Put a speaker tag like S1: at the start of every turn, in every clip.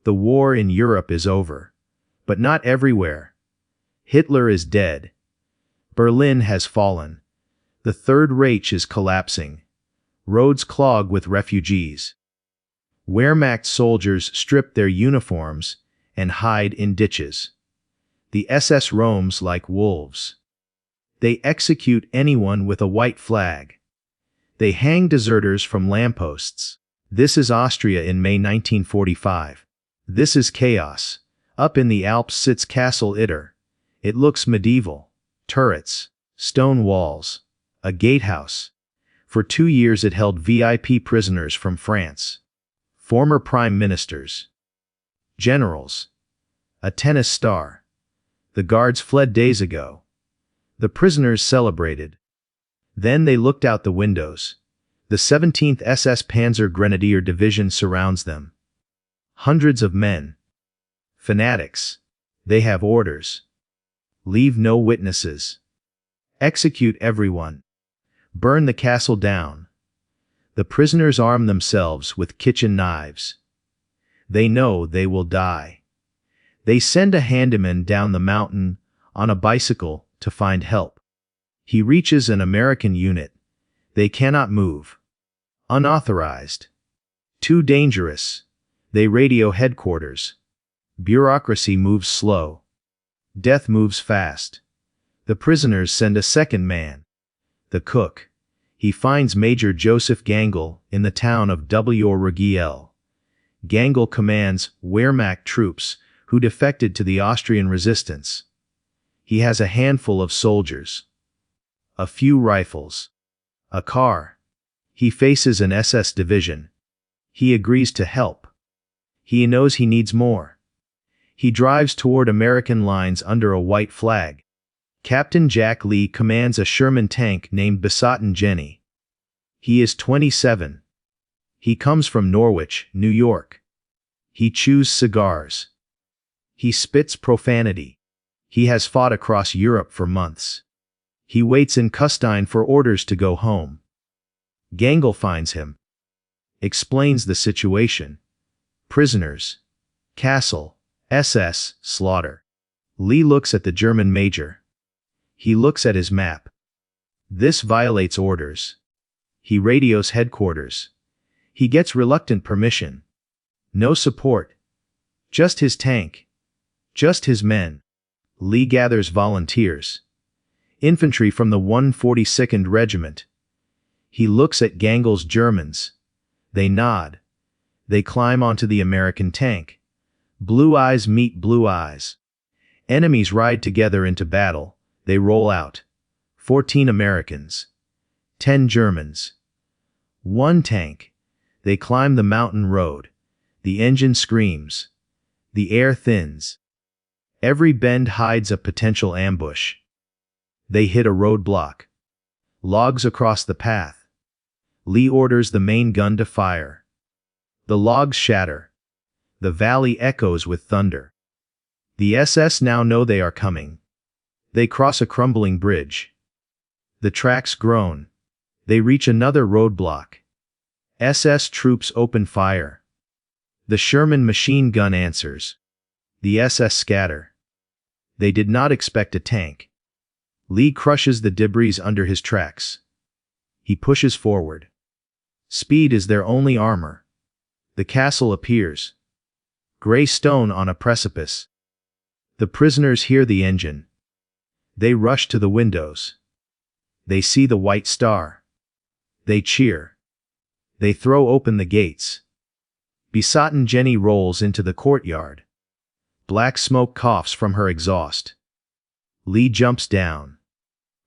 S1: The war in Europe is over. But not everywhere. Hitler is dead. Berlin has fallen. The Third Reich is collapsing. Roads clog with refugees. Wehrmacht soldiers strip their uniforms and hide in ditches. The SS roams like wolves. They execute anyone with a white flag. They hang deserters from lampposts. This is Austria in May 1945. This is chaos. Up in the Alps sits Castle Itter. It looks medieval. Turrets, stone walls, a gatehouse. For 2 years it held VIP prisoners from France, former prime ministers, generals, a tennis star. The guards fled days ago. The prisoners celebrated. Then they looked out the windows. The 17th SS Panzer Grenadier Division surrounds them. Hundreds of men. Fanatics. They have orders. Leave no witnesses. Execute everyone. Burn the castle down. The prisoners arm themselves with kitchen knives. They know they will die. They send a handyman down the mountain on a bicycle to find help. He reaches an American unit. They cannot move. Unauthorized. Too dangerous. They radio headquarters. Bureaucracy moves slow. Death moves fast. The prisoners send a second man. The cook. He finds Major Joseph Gangel in the town of Wrgl. Gangel commands Wehrmacht troops who defected to the Austrian resistance. He has a handful of soldiers. A few rifles. A car. He faces an SS division. He agrees to help. He knows he needs more. He drives toward American lines under a white flag. Captain Jack Lee commands a Sherman tank named Besotten Jenny. He is 27. He comes from Norwich, New York. He chews cigars. He spits profanity. He has fought across Europe for months. He waits in Kustine for orders to go home. Gangel finds him. Explains the situation. Prisoners. Castle. SS. Slaughter. Lee looks at the German major. He looks at his map. This violates orders. He radios headquarters. He gets reluctant permission. No support. Just his tank. Just his men. Lee gathers volunteers. Infantry from the 142nd Regiment. He looks at Gangel's Germans. They nod. They climb onto the American tank. Blue eyes meet blue eyes. Enemies ride together into battle. They roll out. 14 Americans. 10 Germans. 1 tank. They climb the mountain road. The engine screams. The air thins. Every bend hides a potential ambush. They hit a roadblock. Logs across the path. Lee orders the main gun to fire. The logs shatter. The valley echoes with thunder. The SS now know they are coming. They cross a crumbling bridge. The tracks groan. They reach another roadblock. SS troops open fire. The Sherman machine gun answers. The SS scatter. They did not expect a tank. Lee crushes the debris under his tracks. He pushes forward. Speed is their only armor. The castle appears. Gray stone on a precipice. The prisoners hear the engine. They rush to the windows. They see the white star. They cheer. They throw open the gates. Besotten Jenny rolls into the courtyard. Black smoke coughs from her exhaust. Lee jumps down.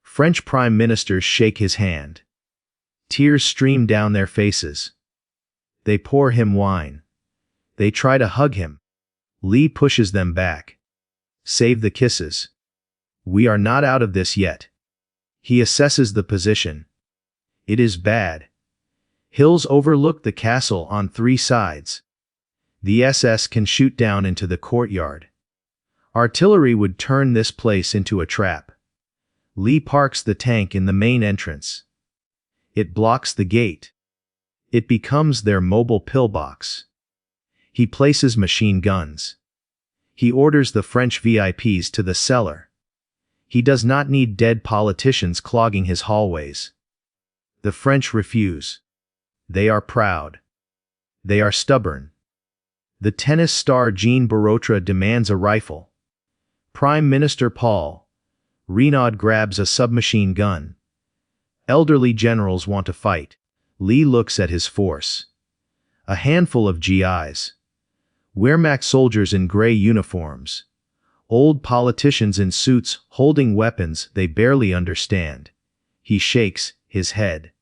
S1: French prime ministers shake his hand. Tears stream down their faces. They pour him wine. They try to hug him. Lee pushes them back. Save the kisses. We are not out of this yet. He assesses the position. It is bad. Hills overlook the castle on 3 sides. The SS can shoot down into the courtyard. Artillery would turn this place into a trap. Lee parks the tank in the main entrance. It blocks the gate. It becomes their mobile pillbox. He places machine guns. He orders the French VIPs to the cellar. He does not need dead politicians clogging his hallways. The French refuse. They are proud. They are stubborn. The tennis star Jean Barotra demands a rifle. Prime Minister Paul Renaud grabs a submachine gun. Elderly generals want to fight. Lee looks at his force. A handful of GIs. Wehrmacht soldiers in gray uniforms. Old politicians in suits holding weapons they barely understand. He shakes his head.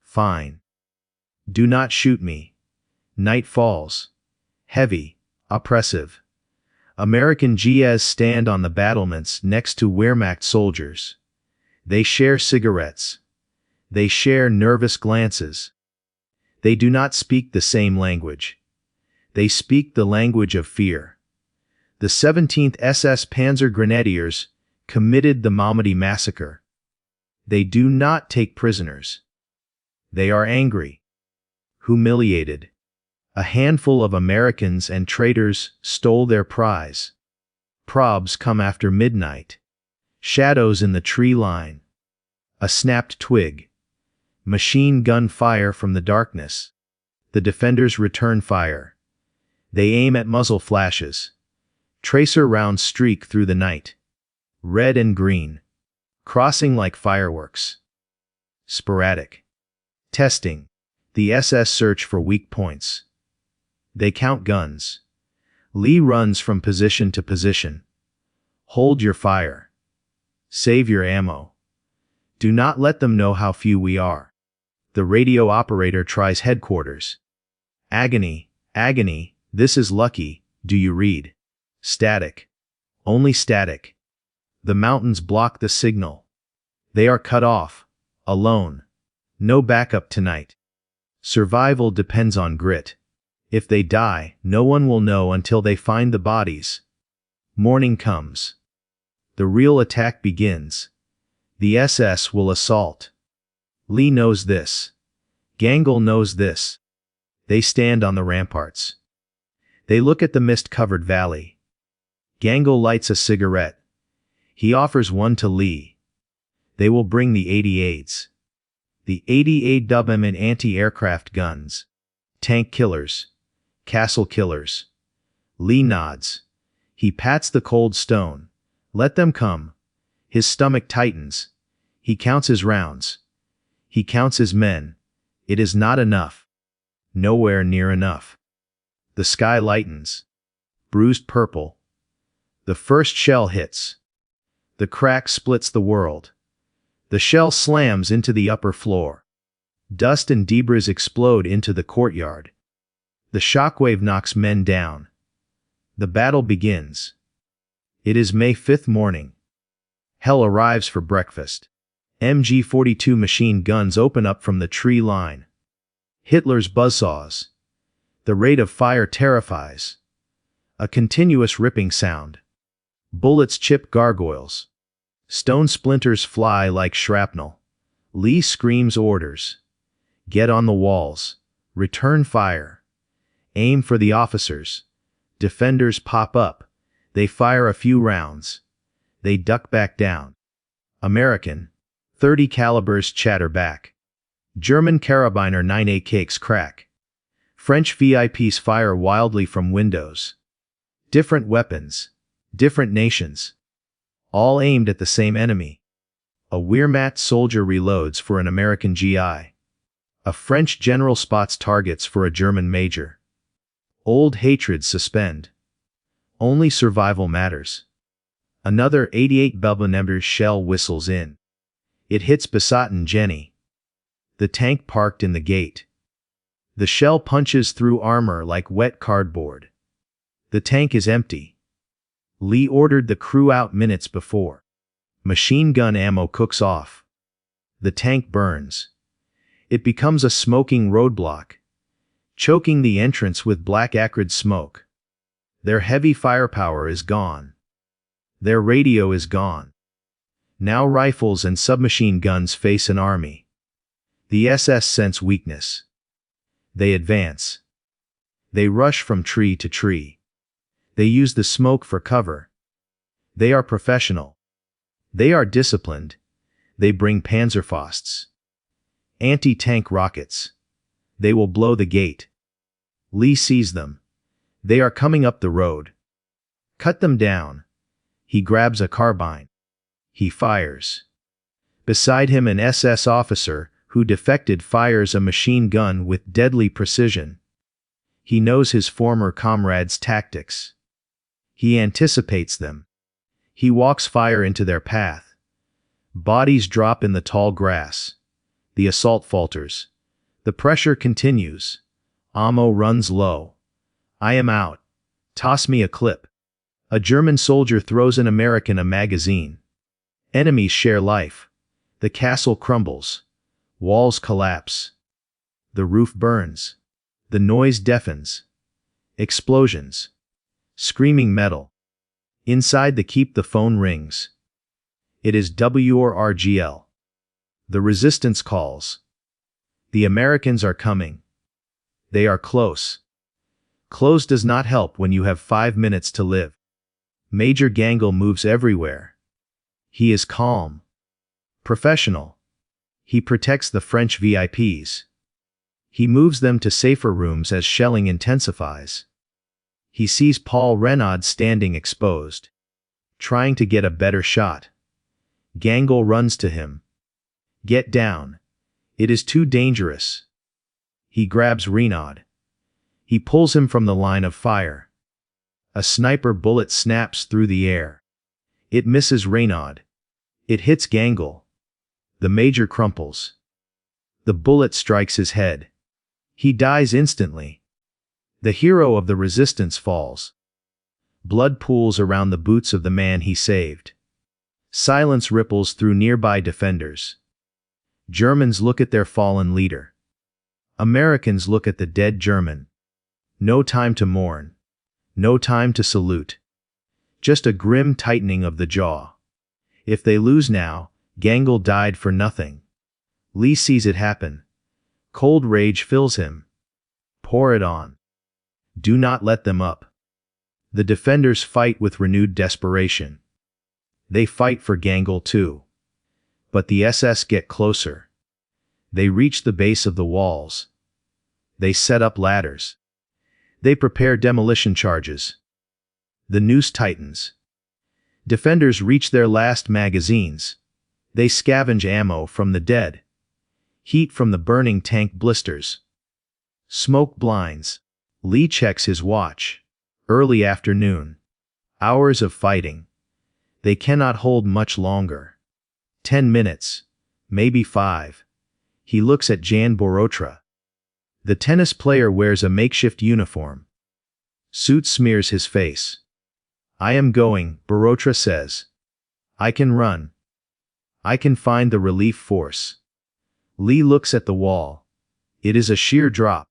S1: Fine. Do not shoot me. Night falls. Heavy, oppressive. American GIs stand on the battlements next to Wehrmacht soldiers. They share cigarettes. They share nervous glances. They do not speak the same language. They speak the language of fear. The 17th SS Panzer Grenadiers committed the Malmedy massacre. They do not take prisoners. They are angry, humiliated. A handful of Americans and traitors stole their prize. Probs come after midnight. Shadows in the tree line. A snapped twig. Machine gun fire from the darkness. The defenders return fire. They aim at muzzle flashes. Tracer rounds streak through the night. Red and green. Crossing like fireworks. Sporadic. Testing. The SS search for weak points. They count guns. Lee runs from position to position. Hold your fire. Save your ammo. Do not let them know how few we are. The radio operator tries headquarters. Agony, agony, this is lucky, do you read? Static. Only static. The mountains block the signal. They are cut off. Alone. No backup tonight. Survival depends on grit. If they die, no one will know until they find the bodies. Morning comes. The real attack begins. The SS will assault. Lee knows this. Gangel knows this. They stand on the ramparts. They look at the mist-covered valley. Gangel lights a cigarette. He offers one to Lee. They will bring the 88s. The 88 dubm and anti-aircraft guns. Tank killers. Castle killers. Lee nods. He pats the cold stone. Let them come. His stomach tightens. He counts his rounds. He counts his men. It is not enough. Nowhere near enough. The sky lightens. Bruised purple. The first shell hits. The crack splits the world. The shell slams into the upper floor. Dust and debris explode into the courtyard. The shockwave knocks men down. The battle begins. It is May 5th morning. Hell arrives for breakfast. MG-42 machine guns open up from the tree line. Hitler's buzzsaws. The rate of fire terrifies. A continuous ripping sound. Bullets chip gargoyles. Stone splinters fly like shrapnel. Lee screams orders. Get on the walls. Return fire. Aim for the officers. Defenders pop up. They fire a few rounds. They duck back down. American. 30 calibers chatter back. German carabiner 9A cakes crack. French VIPs fire wildly from windows. Different weapons. Different nations. All aimed at the same enemy. A Wehrmacht soldier reloads for an American GI. A French general spots targets for a German major. Old hatreds suspend. Only survival matters. Another 88 Belbenember shell whistles in. It hits Besatten Jenny. The tank parked in the gate. The shell punches through armor like wet cardboard. The tank is empty. Lee ordered the crew out minutes before. Machine gun ammo cooks off. The tank burns. It becomes a smoking roadblock, choking the entrance with black acrid smoke. Their heavy firepower is gone. Their radio is gone. Now rifles and submachine guns face an army. The SS sense weakness. They advance. They rush from tree to tree. They use the smoke for cover. They are professional. They are disciplined. They bring Panzerfausts. Anti-tank rockets. They will blow the gate. Lee sees them. They are coming up the road. Cut them down. He grabs a carbine. He fires. Beside him, an SS officer who defected fires a machine gun with deadly precision. He knows his former comrades' tactics. He anticipates them. He walks fire into their path. Bodies drop in the tall grass. The assault falters. The pressure continues. Ammo runs low. I am out. Toss me a clip. A German soldier throws an American a magazine. Enemies share life. The castle crumbles. Walls collapse. The roof burns. The noise deafens. Explosions. Screaming metal. Inside the keep, the phone rings. It is WRGL. The resistance calls. The Americans are coming. They are close. Close does not help when you have 5 minutes to live. Major Gangle moves everywhere. He is calm. Professional. He protects the French VIPs. He moves them to safer rooms as shelling intensifies. He sees Paul Renaud standing exposed, trying to get a better shot. Gangle runs to him. Get down. It is too dangerous. He grabs Renaud. He pulls him from the line of fire. A sniper bullet snaps through the air. It misses Renaud. It hits Gangle. The major crumples. The bullet strikes his head. He dies instantly. The hero of the resistance falls. Blood pools around the boots of the man he saved. Silence ripples through nearby defenders. Germans look at their fallen leader. Americans look at the dead German. No time to mourn. No time to salute. Just a grim tightening of the jaw. If they lose now, Gangle died for nothing. Lee sees it happen. Cold rage fills him. Pour it on. Do not let them up. The defenders fight with renewed desperation. They fight for Gangle too. But the SS get closer. They reach the base of the walls. They set up ladders. They prepare demolition charges. The noose tightens. Defenders reach their last magazines. They scavenge ammo from the dead. Heat from the burning tank blisters. Smoke blinds. Lee checks his watch. Early afternoon. Hours of fighting. They cannot hold much longer. 10 minutes. Maybe 5. He looks at Jan Borotra. The tennis player wears a makeshift uniform. Soot smears his face. I am going, Borotra says. I can run. I can find the relief force. Lee looks at the wall. It is a sheer drop.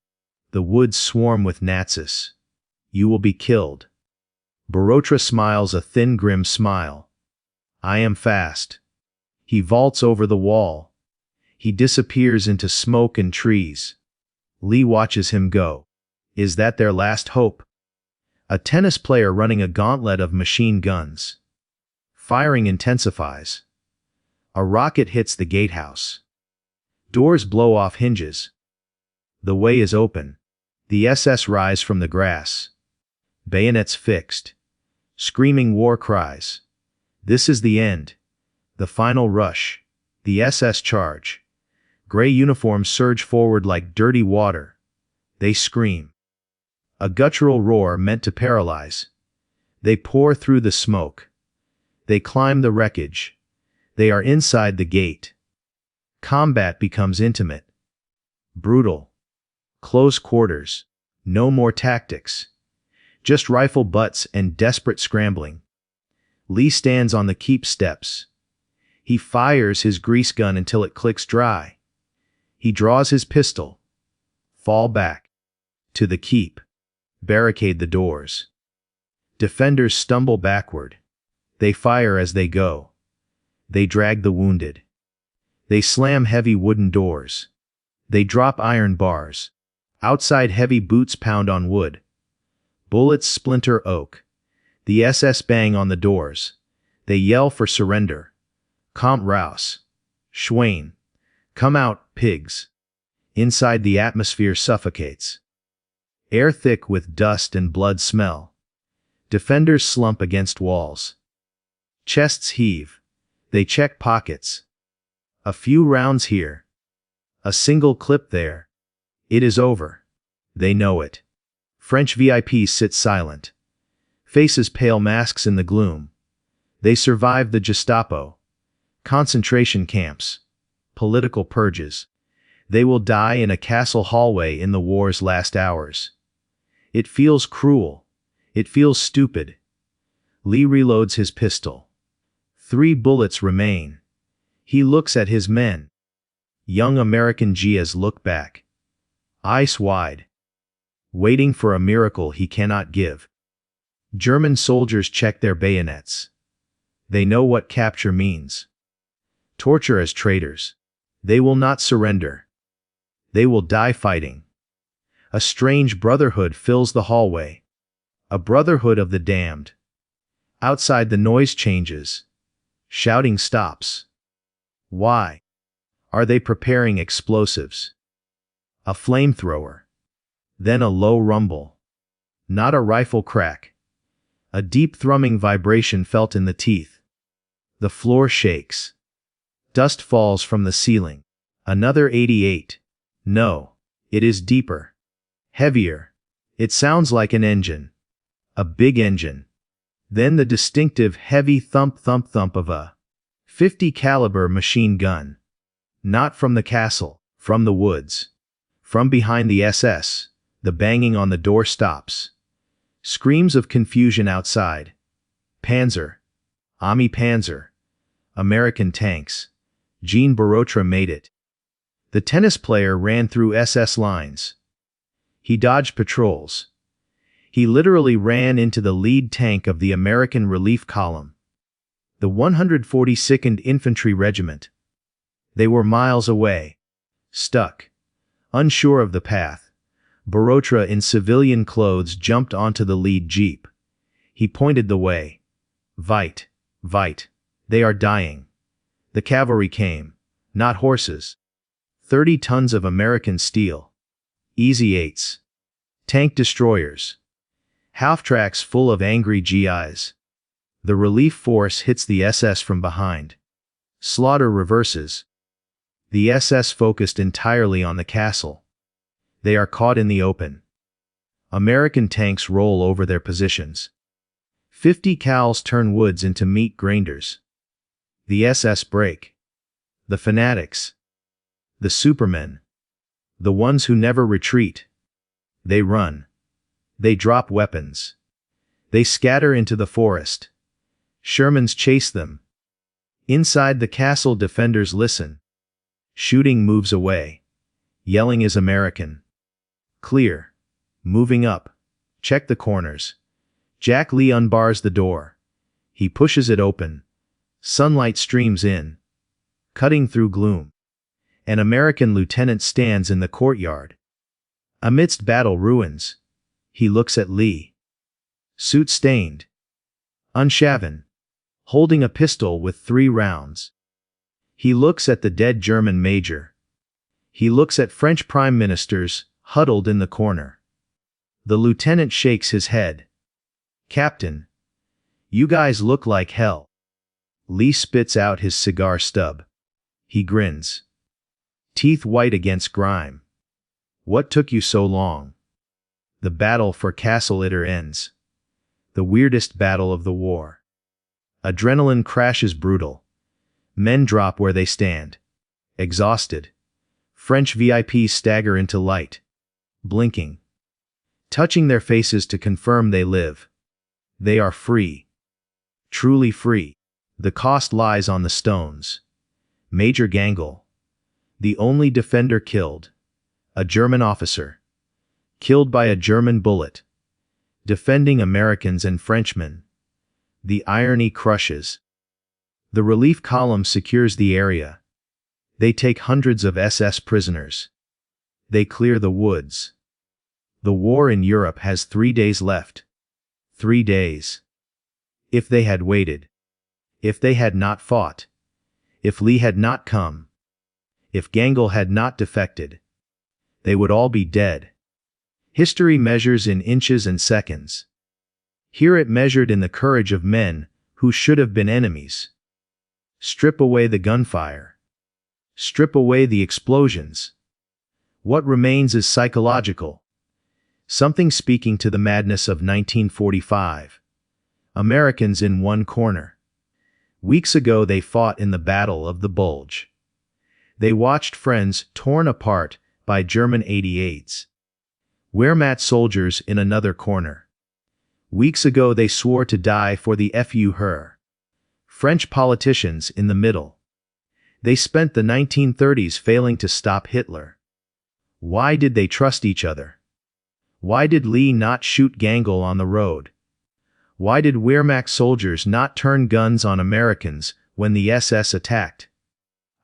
S1: The woods swarm with Nazis. You will be killed. Borotra smiles a thin, grim smile. I am fast. He vaults over the wall. He disappears into smoke and trees. Lee watches him go. Is that their last hope? A tennis player running a gauntlet of machine guns. Firing intensifies. A rocket hits the gatehouse. Doors blow off hinges. The way is open. The SS rise from the grass. Bayonets fixed. Screaming war cries. This is the end. The final rush. The SS charge. Gray uniforms surge forward like dirty water. They scream. A guttural roar meant to paralyze. They pour through the smoke. They climb the wreckage. They are inside the gate. Combat becomes intimate. Brutal. Close quarters. No more tactics. Just rifle butts and desperate scrambling. Lee stands on the keep steps. He fires his grease gun until it clicks dry. He draws his pistol. Fall back. To the keep. Barricade the doors. Defenders stumble backward. They fire as they go. They drag the wounded. They slam heavy wooden doors. They drop iron bars. Outside, heavy boots pound on wood. Bullets splinter oak. The SS bang on the doors. They yell for surrender. Kommt raus. Schwein. Come out, pigs. Inside, the atmosphere suffocates. Air thick with dust and blood smell. Defenders slump against walls. Chests heave. They check pockets. A few rounds here. A single clip there. It is over. They know it. French VIPs sit silent. Faces pale, masks in the gloom. They survived the Gestapo. Concentration camps. Political purges. They will die in a castle hallway in the war's last hours. It feels cruel. It feels stupid. Lee reloads his pistol. 3 bullets remain. He looks at his men. Young American GIs look back. Eyes wide. Waiting for a miracle he cannot give. German soldiers check their bayonets. They know what capture means. Torture as traitors. They will not surrender. They will die fighting. A strange brotherhood fills the hallway. A brotherhood of the damned. Outside, the noise changes. Shouting stops. Why? Are they preparing explosives? A flamethrower. Then a low rumble. Not a rifle crack. A deep thrumming vibration felt in the teeth. The floor shakes. Dust falls from the ceiling. Another 88. No. It is deeper. Heavier. It sounds like an engine. A big engine. Then the distinctive heavy thump thump thump of a 50 caliber machine gun. Not from the castle, from the woods. From behind the SS, the banging on the door stops. Screams of confusion outside. Panzer. Army Panzer. American tanks. Jean Barotra made it. The tennis player ran through SS lines. He dodged patrols. He literally ran into the lead tank of the American Relief Column. The 142nd Infantry Regiment. They were miles away. Stuck. Unsure of the path. Barotra in civilian clothes jumped onto the lead jeep. He pointed the way. Vite. Vite. They are dying. The cavalry came. Not horses. 30 tons of American steel. Easy 8s. Tank destroyers. Half-tracks full of angry GIs. The relief force hits the SS from behind. Slaughter reverses. The SS focused entirely on the castle. They are caught in the open. American tanks roll over their positions. 50 cals turn woods into meat grinders. The SS break. The fanatics. The supermen. The ones who never retreat. They run. They drop weapons. They scatter into the forest. Shermans chase them. Inside the castle, defenders listen. Shooting moves away. Yelling is American. Clear. Moving up. Check the corners. Jack Lee unbars the door. He pushes it open. Sunlight streams in. Cutting through gloom. An American lieutenant stands in the courtyard. Amidst battle ruins. He looks at Lee. Suit stained. Unshaven. Holding a pistol with 3 rounds. He looks at the dead German major. He looks at French prime ministers, huddled in the corner. The lieutenant shakes his head. Captain. You guys look like hell. Lee spits out his cigar stub. He grins. Teeth white against grime. What took you so long? The battle for Castle Itter ends. The weirdest battle of the war. Adrenaline crashes brutal. Men drop where they stand. Exhausted. French VIPs stagger into light. Blinking. Touching their faces to confirm they live. They are free. Truly free. The cost lies on the stones. Major Gangle. The only defender killed. A German officer. Killed by a German bullet. Defending Americans and Frenchmen. The irony crushes. The relief column secures the area. They take hundreds of SS prisoners. They clear the woods. The war in Europe has 3 days left. 3 days. If they had waited. If they had not fought. If Lee had not come. If Gangel had not defected. They would all be dead. History measures in inches and seconds. Here it measured in the courage of men who should have been enemies. Strip away the gunfire. Strip away the explosions. What remains is psychological. Something speaking to the madness of 1945. Americans in one corner. Weeks ago they fought in the Battle of the Bulge. They watched friends torn apart by German 88s. Wehrmacht soldiers in another corner. Weeks ago they swore to die for the FU-Her. French politicians in the middle. They spent the 1930s failing to stop Hitler. Why did they trust each other? Why did Lee not shoot Gangel on the road? Why did Wehrmacht soldiers not turn guns on Americans when the SS attacked?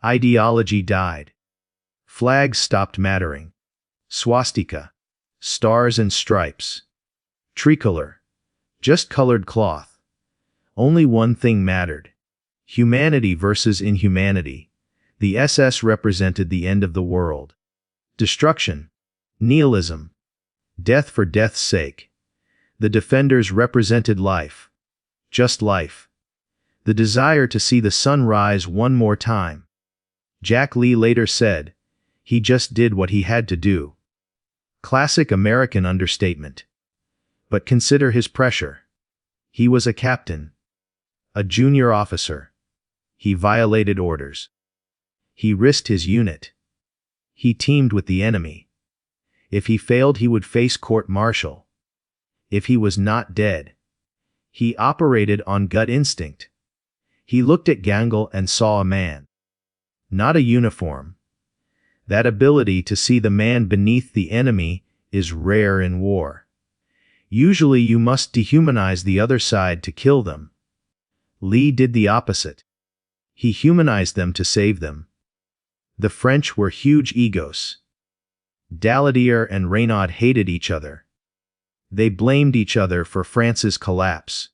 S1: Ideology died. Flags stopped mattering. Swastika. Stars and stripes. Tricolor. Just colored cloth. Only one thing mattered. Humanity versus inhumanity. The SS represented the end of the world. Destruction. Nihilism. Death for death's sake. The defenders represented life. Just life. The desire to see the sun rise one more time. Jack Lee later said, "He just did what he had to do." Classic American understatement. But consider his pressure. He was a captain. A junior officer. He violated orders. He risked his unit. He teamed with the enemy. If he failed, he would face court-martial. If he was not dead. He operated on gut instinct. He looked at Gangel and saw a man. Not a uniform. That ability to see the man beneath the enemy is rare in war. Usually you must dehumanize the other side to kill them. Lee did the opposite. He humanized them to save them. The French were huge egos. Daladier and Reynaud hated each other. They blamed each other for France's collapse.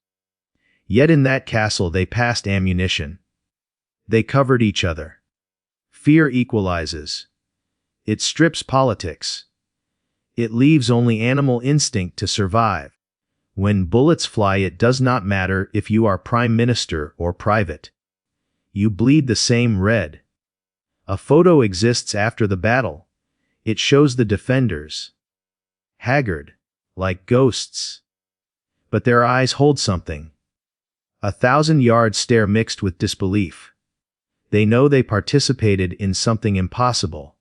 S1: Yet in that castle they passed ammunition. They covered each other. Fear equalizes. It strips politics. It leaves only animal instinct to survive. When bullets fly, it does not matter if you are prime minister or private. You bleed the same red. A photo exists after the battle. It shows the defenders. Haggard, like ghosts. But their eyes hold something. 1,000-yard stare mixed with disbelief. They know they participated in something impossible.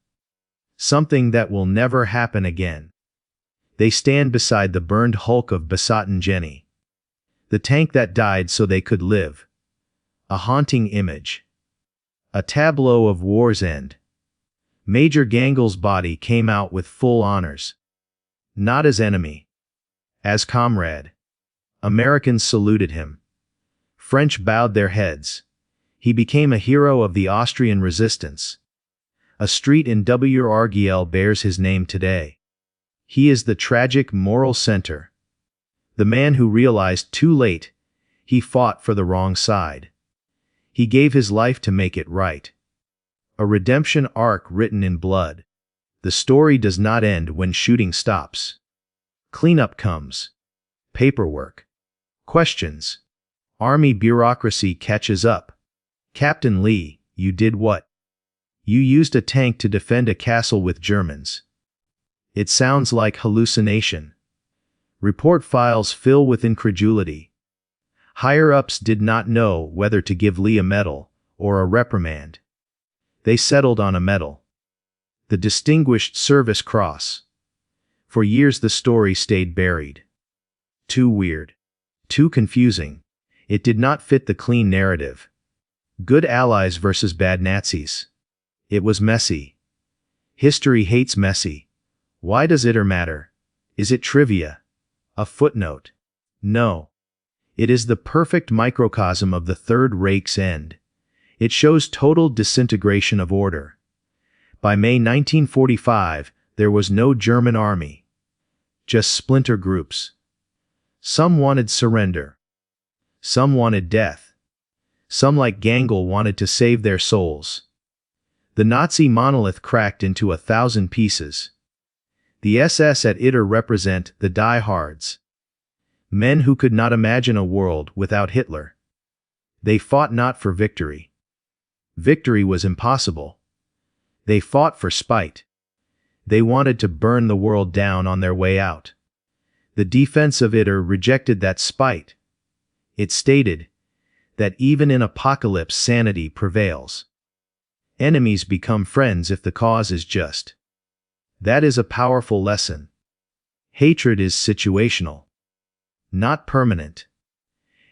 S1: Something that will never happen again. They stand beside the burned hulk of Besotten Jenny. The tank that died so they could live. A haunting image. A tableau of war's end. Major Gangel's body came out with full honors. Not as enemy. As comrade. Americans saluted him. French bowed their heads. He became a hero of the Austrian resistance. A street in Wrgl bears his name today. He is the tragic moral center. The man who realized too late he fought for the wrong side. He gave his life to make it right. A redemption arc written in blood. The story does not end when shooting stops. Cleanup comes. Paperwork. Questions. Army bureaucracy catches up. Captain Lee, you did what? You used a tank to defend a castle with Germans. It sounds like hallucination. Report files fill with incredulity. Higher-ups did not know whether to give Lee a medal or a reprimand. They settled on a medal. The Distinguished Service Cross. For years the story stayed buried. Too weird. Too confusing. It did not fit the clean narrative. Good allies versus bad Nazis. It was messy. History hates messy. Why does it matter? Is it trivia? A footnote? No. It is the perfect microcosm of the Third Reich's end. It shows total disintegration of order. By May 1945, there was no German army. just splinter groups. Some wanted surrender. Some wanted death. Some, like Gangl, wanted to save their souls. The Nazi monolith cracked into 1,000 pieces. The SS at Itter represent the diehards. Men who could not imagine a world without Hitler. They fought not for victory. Victory was impossible. They fought for spite. They wanted to burn the world down on their way out. The defense of Itter rejected that spite. It stated that even in apocalypse sanity prevails. Enemies become friends if the cause is just. That is a powerful lesson. Hatred is situational, not permanent.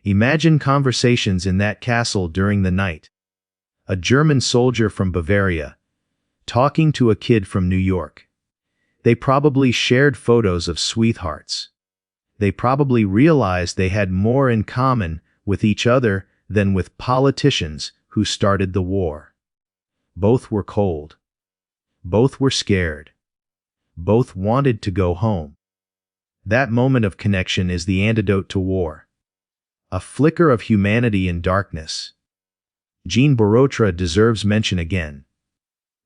S1: Imagine conversations in that castle during the night. A German soldier from Bavaria talking to a kid from New York. They probably shared photos of sweethearts. They probably realized they had more in common with each other than with politicians who started the war. Both were cold. Both were scared. Both wanted to go home. That moment of connection is the antidote to war. A flicker of humanity in darkness. Jean Barotra deserves mention again.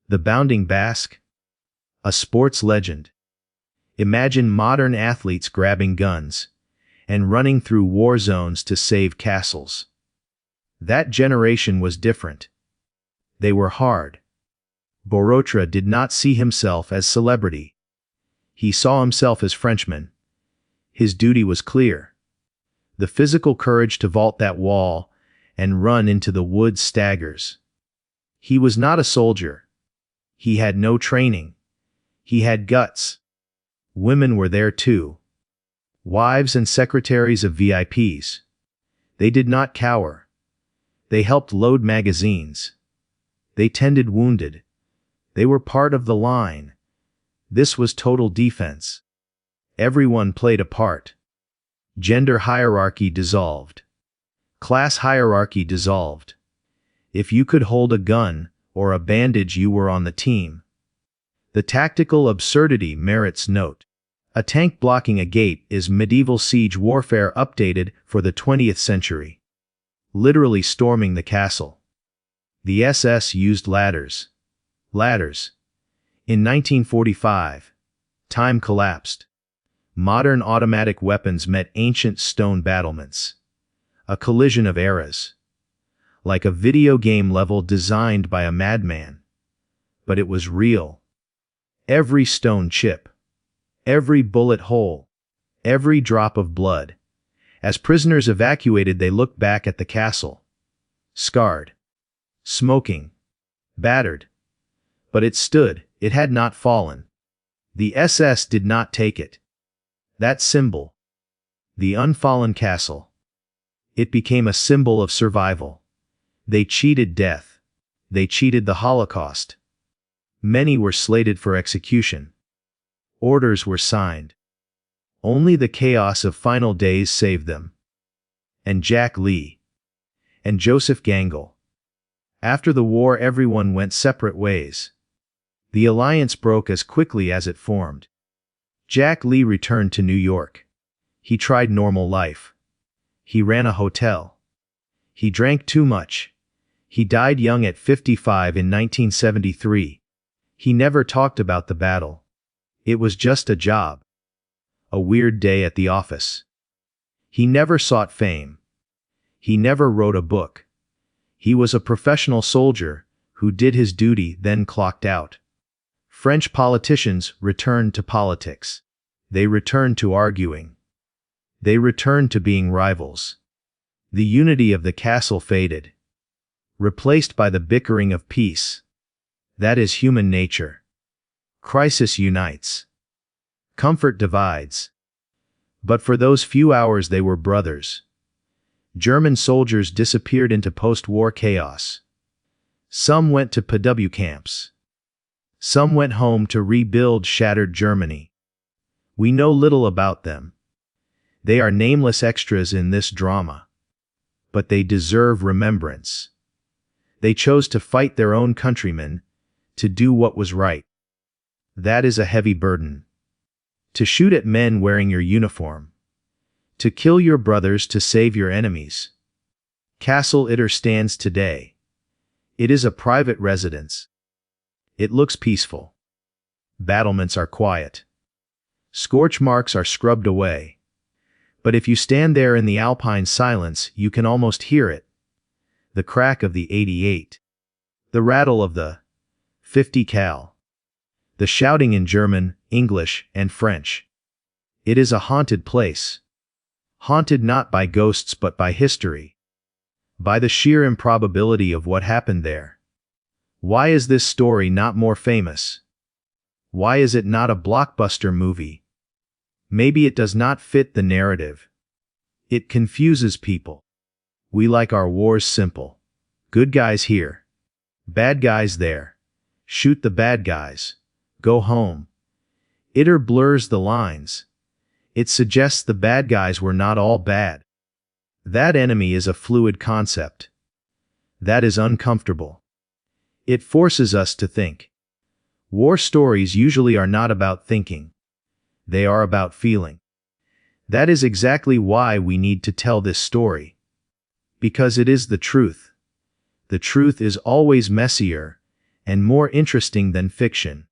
S1: The bounding Basque? A sports legend. Imagine modern athletes grabbing guns and running through war zones to save castles. That generation was different. They were hard. Barotra did not see himself as celebrity. He saw himself as Frenchman. His duty was clear. The physical courage to vault that wall and run into the woods staggers. He was not a soldier. He had no training. He had guts. Women were there too. Wives and secretaries of VIPs. They did not cower. They helped load magazines. They tended wounded. They were part of the line. This was total defense. Everyone played a part. Gender hierarchy dissolved. Class hierarchy dissolved. If you could hold a gun or a bandage, you were on the team. The tactical absurdity merits note. A tank blocking a gate is medieval siege warfare updated for the 20th century. Literally storming the castle. The SS used ladders. Ladders. In 1945, time collapsed. Modern automatic weapons met ancient stone battlements. A collision of eras. Like a video game level designed by a madman. But it was real. Every stone chip. Every bullet hole. Every drop of blood. As prisoners evacuated, they looked back at the castle. Scarred. Smoking. Battered. But it stood. It had not fallen. The SS did not take it. That symbol. The unfallen castle. It became a symbol of survival. They cheated death. They cheated the Holocaust. Many were slated for execution. Orders were signed. Only the chaos of final days saved them. And Jack Lee. And Joseph Gangl. After the war, everyone went separate ways. The alliance broke as quickly as it formed. Jack Lee returned to New York. He tried normal life. He ran a hotel. He drank too much. He died young at 55 in 1973. He never talked about the battle. It was just a job. A weird day at the office. He never sought fame. He never wrote a book. He was a professional soldier who did his duty, then clocked out. French politicians returned to politics. They returned to arguing. They returned to being rivals. The unity of the castle faded, replaced by the bickering of peace. That is human nature. Crisis unites. Comfort divides. But for those few hours they were brothers. German soldiers disappeared into post-war chaos. Some went to PW camps. Some went home to rebuild shattered Germany. We know little about them. They are nameless extras in this drama. But they deserve remembrance. They chose to fight their own countrymen, to do what was right. That is a heavy burden. to shoot at men wearing your uniform, to kill your brothers to save your enemies. Castle Itter stands today. It is a private residence. It looks peaceful. Battlements are quiet. Scorch marks are scrubbed away. But if you stand there in the alpine silence, you can almost hear it. The crack of the 88. The rattle of the 50 cal. The shouting in German, English, and French. It is a haunted place. Haunted not by ghosts but by history. By the sheer improbability of what happened there. Why is this story not more famous? Why is it not a blockbuster movie? Maybe it does not fit the narrative. It confuses people. We like our wars simple. Good guys here. Bad guys there. Shoot the bad guys. Go home. Itter blurs the lines. It suggests the bad guys were not all bad. That enemy is a fluid concept. That is uncomfortable. It forces us to think. War stories usually are not about thinking. They are about feeling. That is exactly why we need to tell this story. Because it is the truth. The truth is always messier and more interesting than fiction.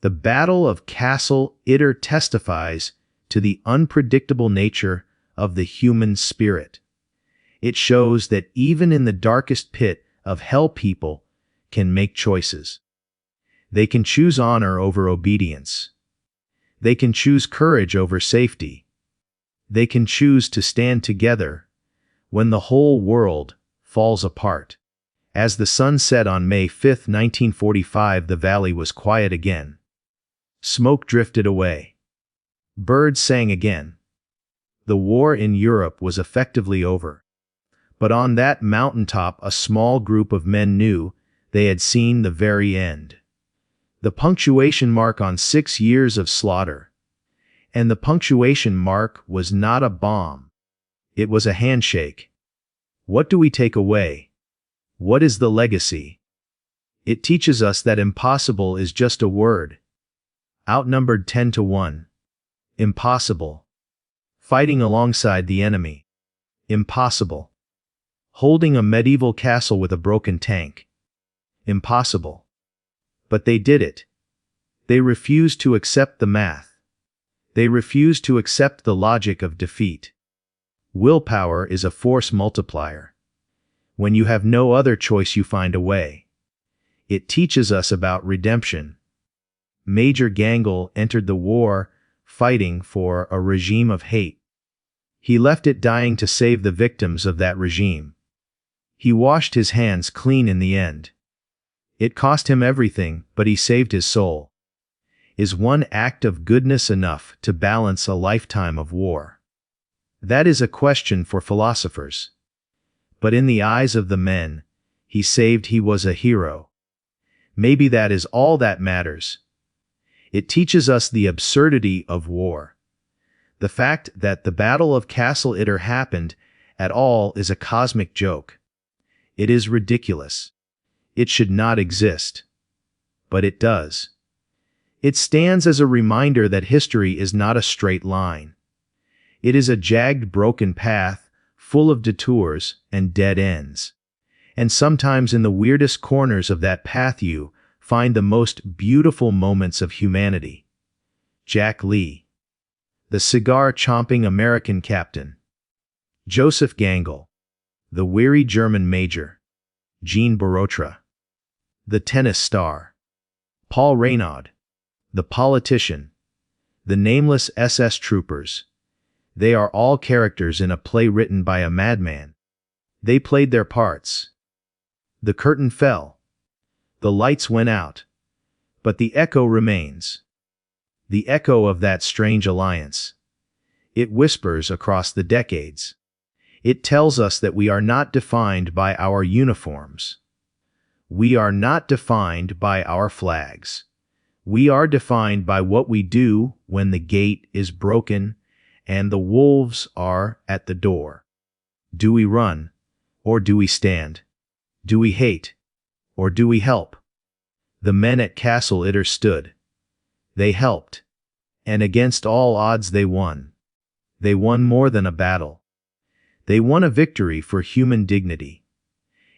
S1: The Battle of Castle Itter testifies to the unpredictable nature of the human spirit. It shows that even in the darkest pit of hell, people can make choices. They can choose honor over obedience. They can choose courage over safety. They can choose to stand together when the whole world falls apart. As the sun set on May 5, 1945, the valley was quiet again. Smoke drifted away. Birds sang again. The war in Europe was effectively over. But on that mountaintop, a small group of men knew they had seen the very end. The punctuation mark on 6 years of slaughter. And the punctuation mark was not a bomb. It was a handshake. What do we take away? What is the legacy? It teaches us that impossible is just a word. Outnumbered 10-1. Impossible. Fighting alongside the enemy. Impossible. Holding a medieval castle with a broken tank. Impossible. But they did it. They refused to accept the math. They refused to accept the logic of defeat. Willpower is a force multiplier. When you have no other choice, you find a way. It teaches us about redemption. Major Gangel entered the war fighting for a regime of hate. He left it dying to save the victims of that regime. He washed his hands clean in the end. It cost him everything, but he saved his soul. Is one act of goodness enough to balance a lifetime of war? That is a question for philosophers. But in the eyes of the men he saved, he was a hero. Maybe that is all that matters. It teaches us the absurdity of war. The fact that the Battle of Castle Itter happened at all is a cosmic joke. It is ridiculous. It should not exist. But it does. It stands as a reminder that history is not a straight line. It is a jagged, broken path, full of detours and dead ends. And sometimes in the weirdest corners of that path you find the most beautiful moments of humanity. Jack Lee. The cigar-chomping American captain. Joseph Gangel. The weary German major. Jean Barotra. The tennis star. Paul Reynaud. The politician. The nameless SS troopers. They are all characters in a play written by a madman. They played their parts. The curtain fell. The lights went out. But the echo remains. The echo of that strange alliance. It whispers across the decades. It tells us that we are not defined by our uniforms. We are not defined by our flags. We are defined by what we do when the gate is broken and the wolves are at the door. Do we run, or do we stand? Do we hate, or do we help? The men at Castle Itter stood. They helped. And against all odds they won. They won more than a battle. They won a victory for human dignity.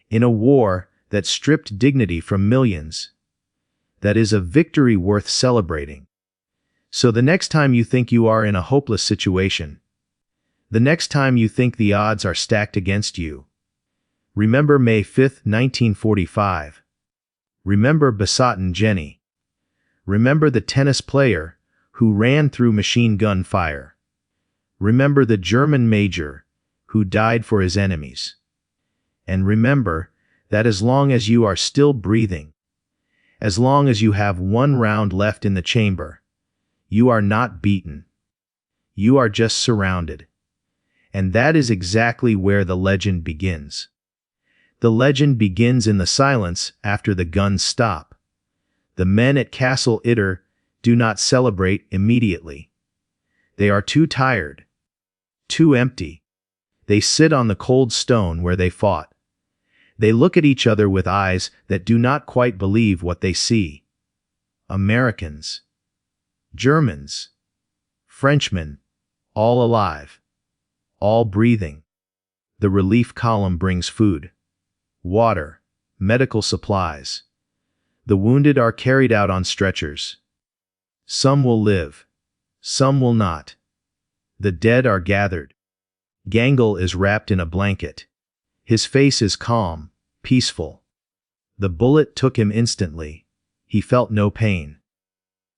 S1: In a war that stripped dignity from millions. That is a victory worth celebrating. So the next time you think you are in a hopeless situation, the next time you think the odds are stacked against you, remember May 5, 1945. Remember Besotten Jenny. Remember the tennis player who ran through machine gun fire. Remember the German major who died for his enemies. And remember that as long as you are still breathing, as long as you have one round left in the chamber, you are not beaten. You are just surrounded. And that is exactly where the legend begins. The legend begins in the silence after the guns stop. The men at Castle Itter do not celebrate immediately. They are too tired, too empty. They sit on the cold stone where they fought. They look at each other with eyes that do not quite believe what they see. Americans, Germans, Frenchmen, all alive, all breathing. The relief column brings food, water, medical supplies. The wounded are carried out on stretchers. Some will live, some will not. The dead are gathered. Gangel is wrapped in a blanket. His face is calm, peaceful. The bullet took him instantly. He felt no pain.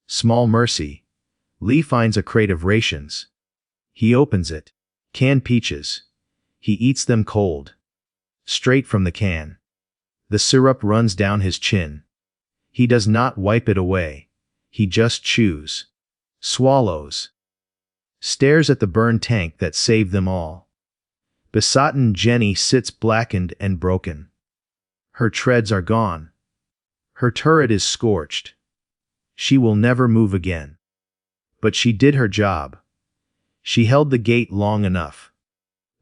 S1: Small mercy. Lee finds a crate of rations. He opens it. Canned peaches. He eats them cold. Straight from the can. The syrup runs down his chin. He does not wipe it away. He just chews. Swallows. Stares at the burned tank that saved them all. Besotten Jenny sits blackened and broken. Her treads are gone. Her turret is scorched. She will never move again. But she did her job. She held the gate long enough.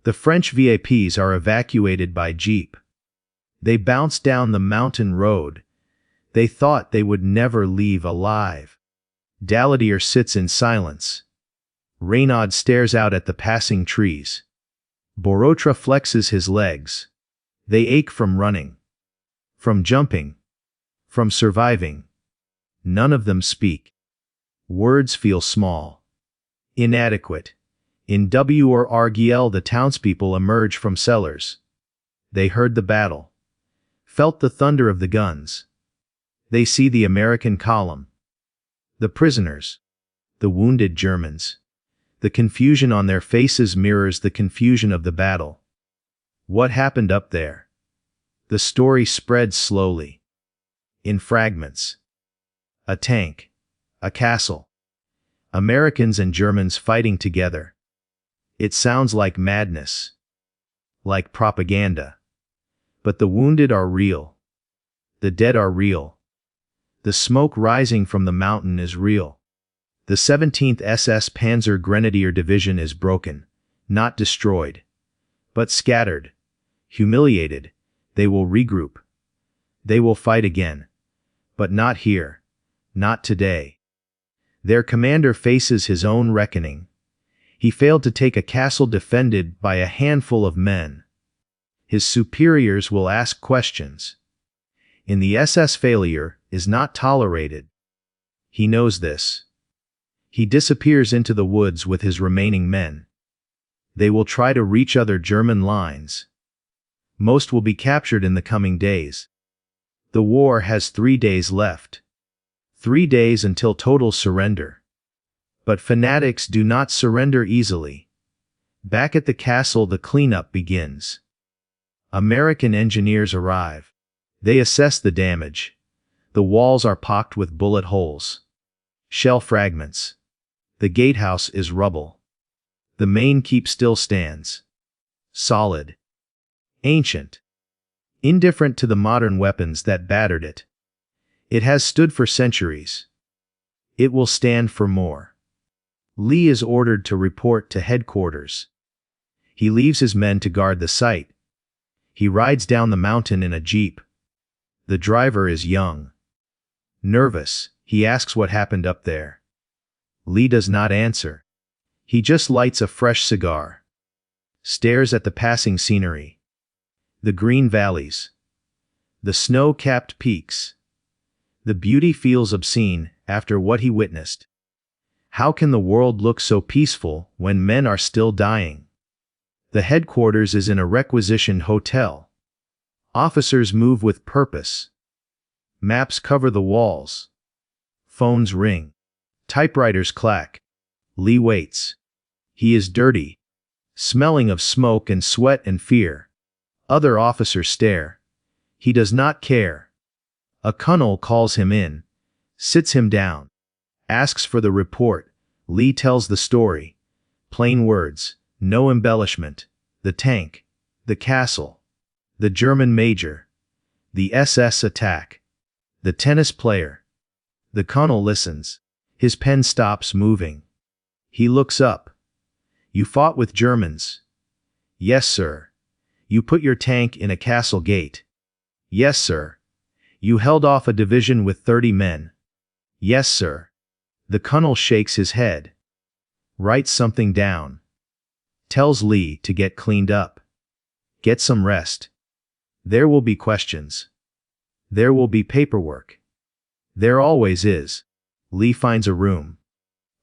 S1: The French VIPs are evacuated by jeep. They bounce down the mountain road. They thought they would never leave alive. Daladier sits in silence. Reynaud stares out at the passing trees. Borotra flexes his legs. They ache from running, from jumping, from surviving. None of them speak. Words feel small, inadequate. In WRGL the townspeople emerge from cellars. They heard the battle, felt the thunder of the guns. They see the American column, the prisoners, the wounded Germans. The confusion on their faces mirrors the confusion of the battle. What happened up there? The story spreads slowly. In fragments. A tank. A castle. Americans and Germans fighting together. It sounds like madness. Like propaganda. But the wounded are real. The dead are real. The smoke rising from the mountain is real. The 17th SS Panzer Grenadier Division is broken, not destroyed, but scattered, humiliated. They will regroup. They will fight again. But not here. Not today. Their commander faces his own reckoning. He failed to take a castle defended by a handful of men. His superiors will ask questions. In the SS failure is not tolerated. He knows this. He disappears into the woods with his remaining men. They will try to reach other German lines. Most will be captured in the coming days. The war has 3 days left. 3 days until total surrender. But fanatics do not surrender easily. Back at the castle the cleanup begins. American engineers arrive. They assess the damage. The walls are pocked with bullet holes. Shell fragments. The gatehouse is rubble. The main keep still stands. Solid. Ancient. Indifferent to the modern weapons that battered it. It has stood for centuries. It will stand for more. Lee is ordered to report to headquarters. He leaves his men to guard the site. He rides down the mountain in a jeep. The driver is young. Nervous, he asks what happened up there. Lee does not answer. He just lights a fresh cigar. Stares at the passing scenery. The green valleys. The snow-capped peaks. The beauty feels obscene after what he witnessed. How can the world look so peaceful when men are still dying? The headquarters is in a requisitioned hotel. Officers move with purpose. Maps cover the walls. Phones ring. Typewriters clack. Lee waits. He is dirty, smelling of smoke and sweat and fear. Other officers stare. He does not care. A colonel calls him in, sits him down, asks for the report. Lee tells the story. Plain words, no embellishment. The tank, the castle, the German major, the SS attack, the tennis player. The colonel listens. His pen stops moving. He looks up. You fought with Germans. Yes, sir. You put your tank in a castle gate. Yes, sir. You held off a division with 30 men. Yes, sir. The colonel shakes his head. Writes something down. Tells Lee to get cleaned up. Get some rest. There will be questions. There will be paperwork. There always is. Lee finds a room.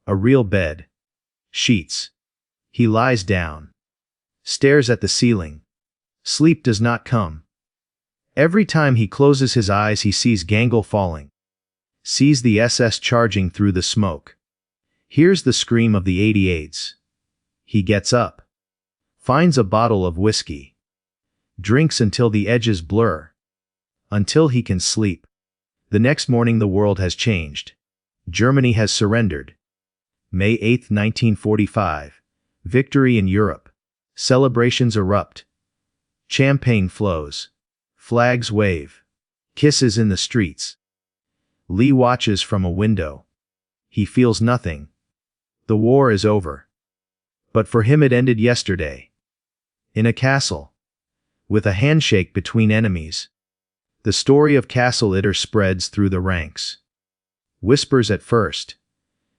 S1: A real bed. Sheets. He lies down. Stares at the ceiling. Sleep does not come. Every time he closes his eyes he sees Gangel falling. Sees the SS charging through the smoke. Hears the scream of the 88s. He gets up. Finds a bottle of whiskey. Drinks until the edges blur. Until he can sleep. The next morning the world has changed. Germany has surrendered. May 8, 1945. Victory in Europe. Celebrations erupt. Champagne flows. Flags wave. Kisses in the streets. Lee watches from a window. He feels nothing. The war is over. But for him it ended yesterday. In a castle. With a handshake between enemies. The story of Castle Itter spreads through the ranks. Whispers at first.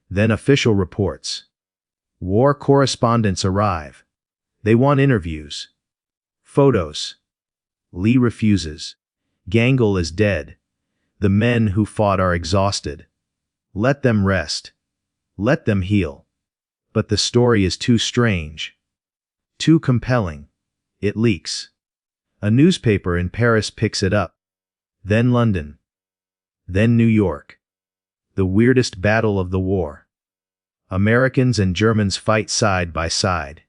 S1: Then official reports. War correspondents arrive. They want interviews. Photos. Lee refuses. Gangel is dead. The men who fought are exhausted. Let them rest. Let them heal. But the story is too strange. Too compelling. It leaks. A newspaper in Paris picks it up. Then London. Then New York. The weirdest battle of the war. Americans and Germans fight side by side.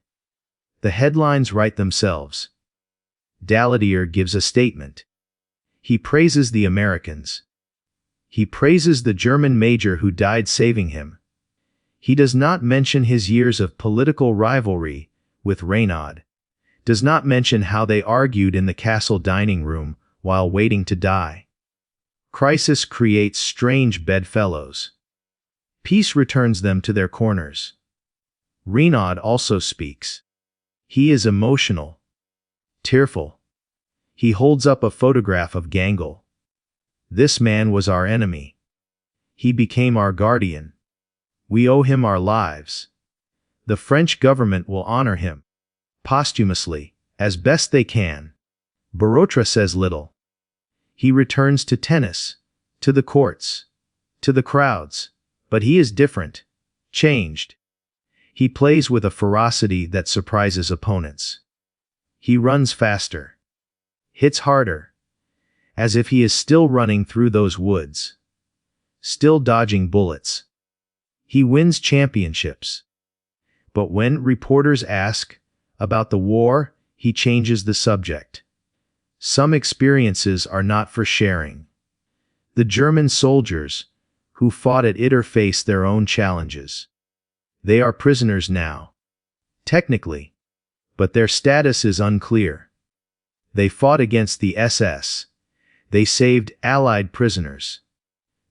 S1: The headlines write themselves. Daladier gives a statement. He praises the Americans. He praises the German major who died saving him. He does not mention his years of political rivalry with Wehrmacht. Does not mention how they argued in the castle dining room while waiting to die. Crisis creates strange bedfellows. Peace returns them to their corners. Renaud also speaks. He is emotional. Tearful. He holds up a photograph of Gangel. This man was our enemy. He became our guardian. We owe him our lives. The French government will honor him. Posthumously, as best they can. Barotra says little. He returns to tennis, to the courts, to the crowds, but he is different, changed. He plays with a ferocity that surprises opponents. He runs faster, hits harder, as if he is still running through those woods, still dodging bullets. He wins championships. But when reporters ask about the war, he changes the subject. Some experiences are not for sharing. The German soldiers who fought at Itter face their own challenges. They are prisoners now. Technically. But their status is unclear. They fought against the SS. They saved Allied prisoners.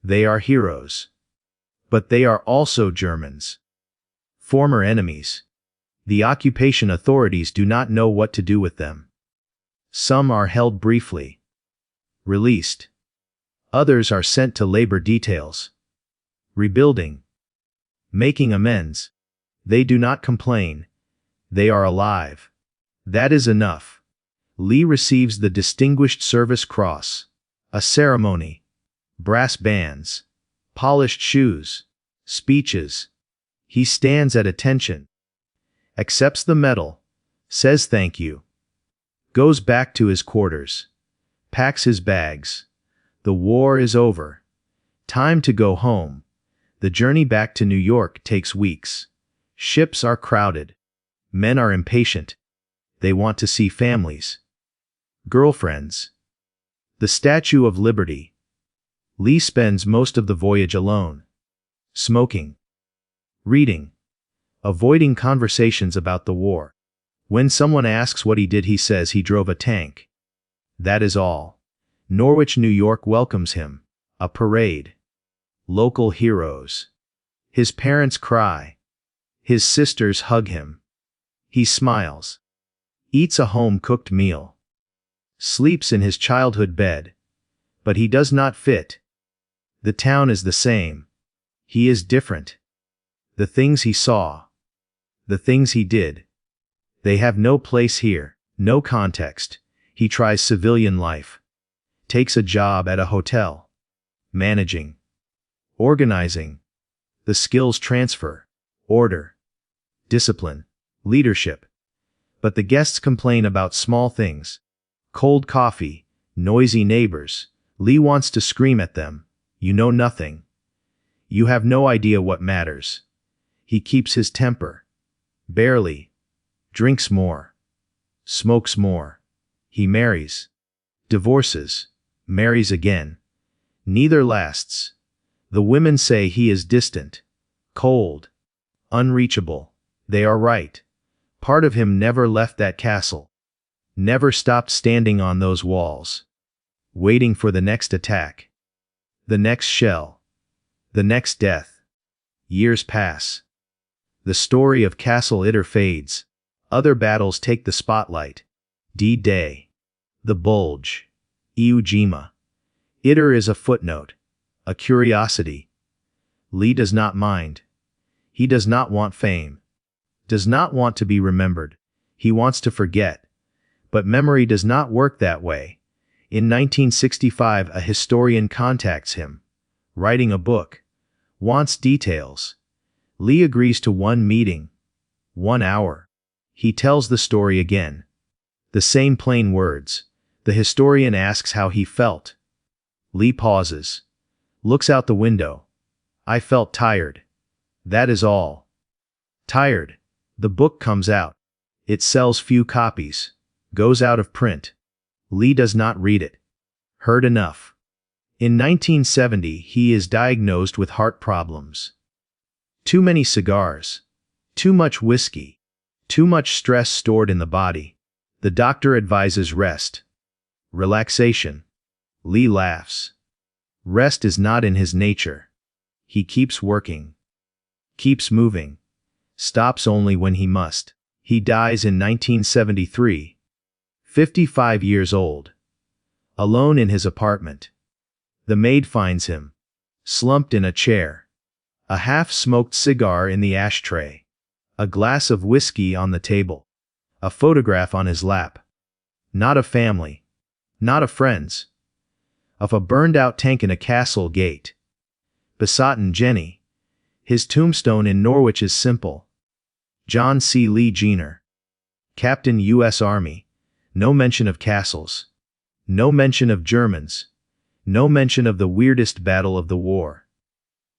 S1: They are heroes. But they are also Germans. Former enemies. The occupation authorities do not know what to do with them. Some are held briefly. Released. Others are sent to labor details. Rebuilding. making amends. They do not complain. They are alive. That is enough. Lee receives the Distinguished Service Cross. A ceremony. Brass bands. Polished shoes. Speeches. He stands at attention. Accepts the medal. Says thank you. Goes back to his quarters. Packs his bags. The war is over. Time to go home. The journey back to New York takes weeks. Ships are crowded. Men are impatient. They want to see families. Girlfriends. The Statue of Liberty. Lee spends most of the voyage alone. Smoking. Reading. Avoiding conversations about the war. When someone asks what he did, he says he drove a tank. That is all. Norwich, New York welcomes him. A parade. Local heroes. His parents cry. His sisters hug him. He smiles. Eats a home-cooked meal. Sleeps in his childhood bed. But he does not fit. The town is the same. He is different. The things he saw. The things he did. They have no place here, no context. He tries civilian life. Takes a job at a hotel. Managing. Organizing. The skills transfer. Order. Discipline. Leadership. But the guests complain about small things. Cold coffee. Noisy neighbors. Lee wants to scream at them. You know nothing. You have no idea what matters. He keeps his temper. Barely. Drinks more. Smokes more. He marries. Divorces. Marries again. Neither lasts. The women say he is distant. Cold. Unreachable. They are right. Part of him never left that castle. Never stopped standing on those walls. Waiting for the next attack. The next shell. The next death. Years pass. The story of Castle Itter fades. Other battles take the spotlight. D-Day. The Bulge. Iwo Jima. Itter is a footnote. A curiosity. Lee does not mind. He does not want fame. Does not want to be remembered. He wants to forget. But memory does not work that way. In 1965, a historian contacts him. Writing a book. Wants details. Lee agrees to one meeting. 1 hour. He tells the story again. The same plain words. The historian asks how he felt. Lee pauses. Looks out the window. I felt tired. That is all. Tired. The book comes out. It sells few copies. Goes out of print. Lee does not read it. Heard enough. In 1970, he is diagnosed with heart problems. Too many cigars. Too much whiskey. Too much stress stored in the body. The doctor advises rest. Relaxation. Lee laughs. Rest is not in his nature. He keeps working. Keeps moving. Stops only when he must. He dies in 1973. 55 years old. Alone in his apartment. The maid finds him. Slumped in a chair. A half-smoked cigar in the ashtray. A glass of whiskey on the table. A photograph on his lap. Not of family. Not of friends. Of a burned-out tank in a castle gate. Besotten Jenny. His tombstone in Norwich is simple. John C. Lee Jr. Captain U.S. Army. No mention of castles. No mention of Germans. No mention of the weirdest battle of the war.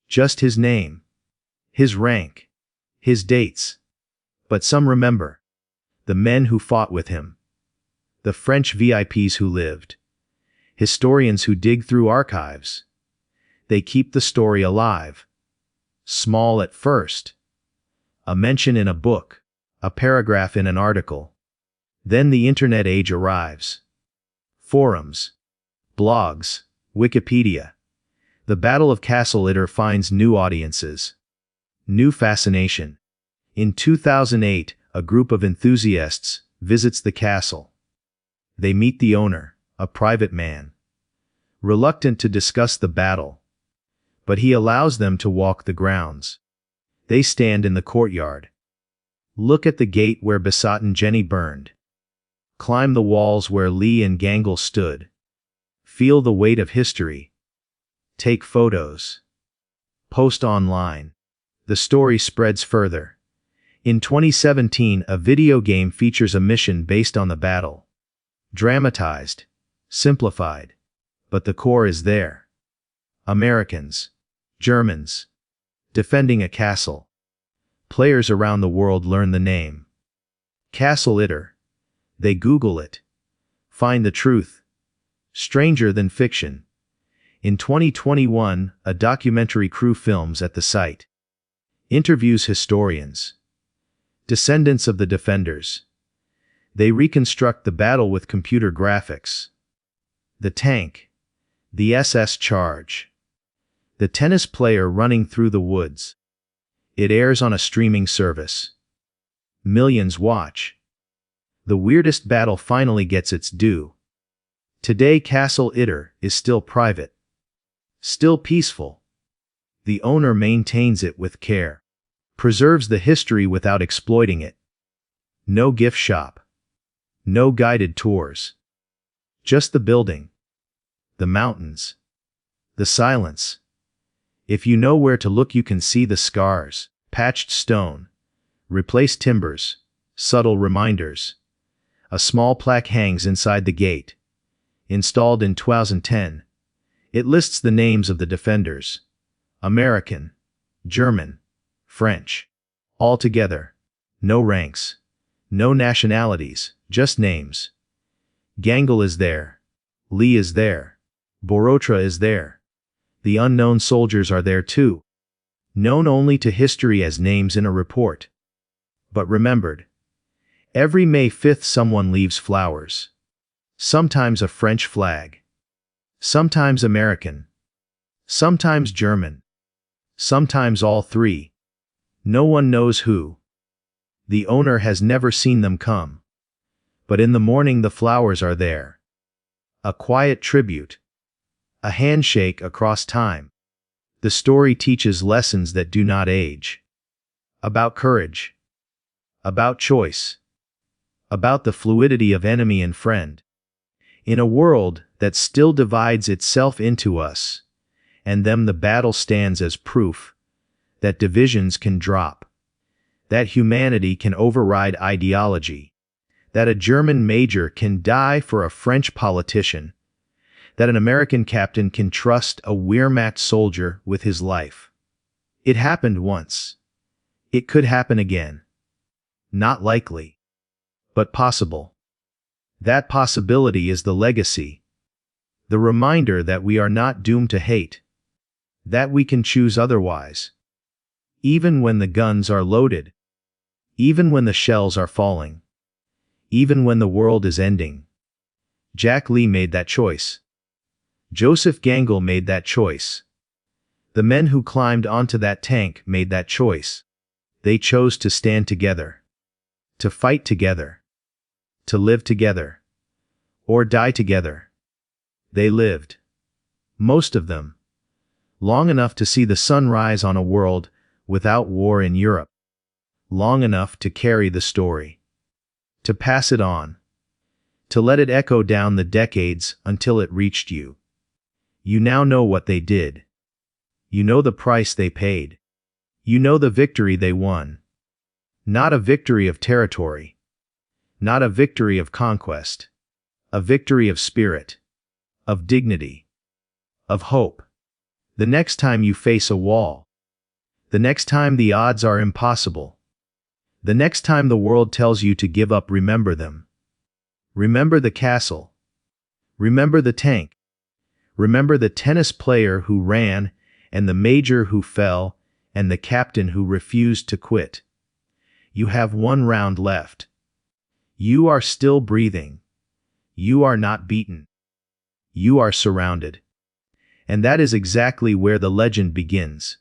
S1: Just his name. His rank. His dates. But some remember. The men who fought with him. The French VIPs who lived. Historians who dig through archives. They keep the story alive. Small at first. A mention in a book. A paragraph in an article. Then the internet age arrives. Forums. Blogs. Wikipedia. The Battle of Castle Itter finds new audiences. New fascination. In 2008, a group of enthusiasts visits the castle. They meet the owner, a private man. Reluctant to discuss the battle. But he allows them to walk the grounds. They stand in the courtyard. Look at the gate where Besat and Jenny burned. Climb the walls where Lee and Gangle stood. Feel the weight of history. Take photos. Post online. The story spreads further. In 2017, a video game features a mission based on the battle. Dramatized. Simplified. But the core is there. Americans. Germans. Defending a castle. Players around the world learn the name. Castle Itter. They Google it. Find the truth. Stranger than fiction. In 2021, a documentary crew films at the site. Interviews historians. Descendants of the defenders. They reconstruct the battle with computer graphics. The tank. The SS charge. The tennis player running through the woods. It airs on a streaming service. Millions watch. The weirdest battle finally gets its due. Today Castle Itter is still private. Still peaceful. The owner maintains it with care. Preserves the history without exploiting it. No gift shop. No guided tours. Just the building. The mountains. The silence. If you know where to look, you can see the scars, patched stone, replaced timbers, subtle reminders. A small plaque hangs inside the gate. Installed in 2010. It lists the names of the defenders. American, German, French. All together. No ranks. No nationalities, just names. Gangle is there. Lee is there. Borotra is there. The unknown soldiers are there too. Known only to history as names in a report. But remembered. Every May 5th someone leaves flowers. Sometimes a French flag. Sometimes American. Sometimes German. Sometimes all three. No one knows who. The owner has never seen them come. But in the morning the flowers are there. A quiet tribute. A handshake across time. The story teaches lessons that do not age. About courage. About choice. About the fluidity of enemy and friend. In a world that still divides itself into us and them, the battle stands as proof that divisions can drop, that humanity can override ideology, that a German major can die for a French politician, that an American captain can trust a Wehrmacht soldier with his life. It happened once. It could happen again. Not likely, but possible. That possibility is the legacy. The reminder that we are not doomed to hate. That we can choose otherwise. Even when the guns are loaded. Even when the shells are falling. Even when the world is ending. Jack Lee made that choice. Joseph Gangle made that choice. The men who climbed onto that tank made that choice. They chose to stand together. To fight together. To live together. Or die together. They lived. Most of them. Long enough to see the sun rise on a world without war in Europe. Long enough to carry the story. To pass it on. To let it echo down the decades until it reached you. You now know what they did. You know the price they paid. You know the victory they won. Not a victory of territory. Not a victory of conquest. A victory of spirit. Of dignity. Of hope. The next time you face a wall. The next time the odds are impossible. The next time the world tells you to give up, remember them. Remember the castle. Remember the tank. Remember the tennis player who ran, and the major who fell, and the captain who refused to quit. You have one round left. You are still breathing. You are not beaten. You are surrounded. And that is exactly where the legend begins.